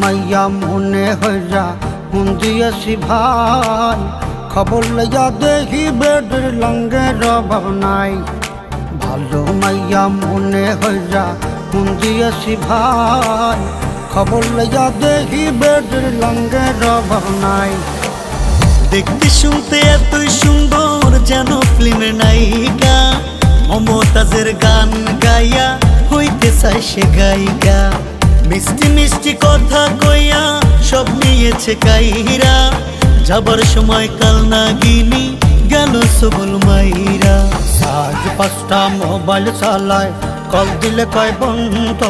মাইয়া মনে হইয়া মন দিয়েছি ভাই, খবর লইয়া দেখি বেডের লঙ্গের অভাব নাই। ভালো মাইয়া মনে হইয়া মন দিয়েছি ভাই, খবর লইয়া দেখি বেডের লঙ্গের অভাব নাই। দেখতে শুনতে এতই সুন্দর যেন ফিল্মের নায়িকা, মমতাজের গান গাইয়া হইতে চায় সে গায়িকা। মিষ্টি মিষ্টি কথা কইয়া সব নিয়েছে কাইরা, যাবার সময় কাল নাগিনী গেল সবল মাইরা। আজ 5টা মোবাইল চালায়, কল দিলে কয় বন্ধ,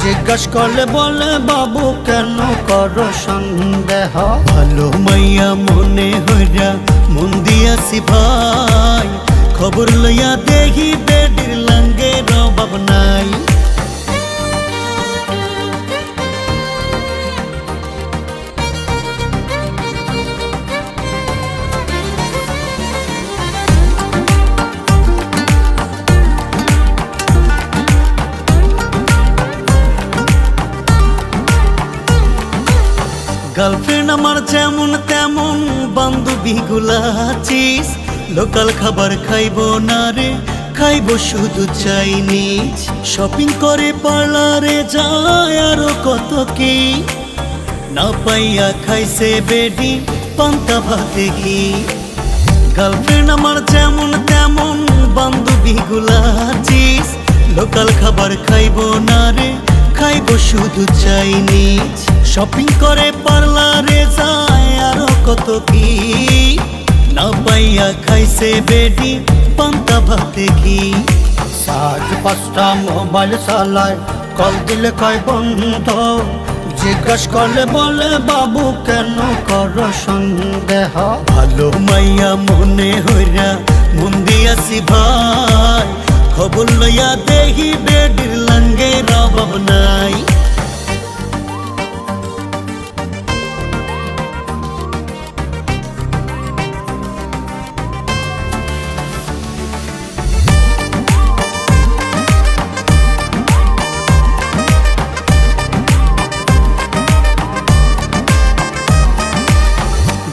জিজ্ঞাস করলে বলে বাবু কেন করো সন্দেহ। ভালো মাইয়া মনে হইরা মন দিয়াছি ভাই, খবর লইয়া দেখি বেডের লঙ্গের অভাব নাই। গার্লফ্রেন্ড আমার যেমন তেমন বান্ধবী গুলা আছিস, লোকাল খাবার খাইবো না রে, খাইবো শুধু চাইনিজ। শপিং করে পার্লারে যায় আরো কত কি, না পাইয়া খাইছে বেডি পান্তা ভাতে ঘি। গার্লফ্রেন্ড আমার যেমন তেমন বান্ধবী গুলা আছিস, লোকাল খাবার খাইবো না রে, খাইবো শুধু চাইনিজ। শপিং করে পার্লারে যায় আরো কত কি, না পাইয়া খাইছে বেডি পান্তা ভাতে ঘি। আজ 5টা মোবাইল চালায়, কল দিলে কয় বন্ধ, জিজ্ঞাস করলে বলে বাবু কেন করো সন্দেহ। ভালো মাইয়া মনে হইরা মন দিয়াছি ভাই, খবর লইয়া দেখি বেডের লঙ্গের অভাব নাই।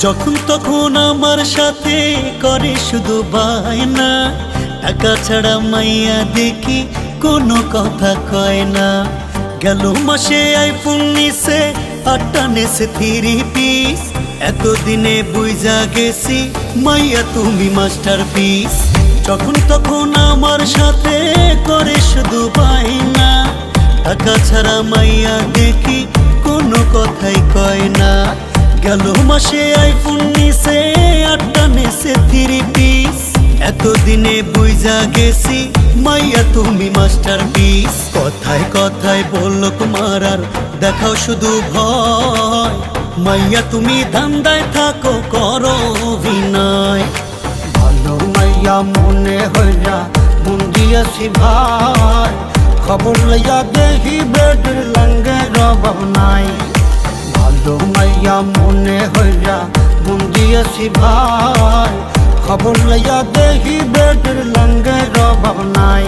যখন তখন আমার সাথে করে শুধু বায়না, টাকা ছাড়া মাইয়া দেখি কোনো কথা কয় না। গেল মাসে আইফোন নিছে, 8টা নেছে 3 পিস, এতদিনে বুঝা গেছি মাইয়া তুমি মাস্টার পিস। যখন তখন আমার সাথে করে শুধু বায়না, টাকা ছাড়া মাইয়া দেখি কোনো কথাই কয় না। গেল মাসে আইফোন নিছে, 8টা নেছে 3 পিস, এতদিনে বুঝা গেছি মাইয়া তুমি মাস্টার পিস। কথায় কথায় বললো তোমার আর দেখাও শুধু ভয়, মাইয়া তুমি ধান্দায় থাকো করো অভিনয়। ভালো মাইয়া মনে হইয়া মন দিয়েছি ভাই, খবর লইয়া দেখি বেডের লঙ্গের অভাব নাই। ভালো মাইয়া মনে হইয়া মন দিয়েছি ভাই, খবর লইয়া দেখি বেডের লঙ্গের অভাব নাই।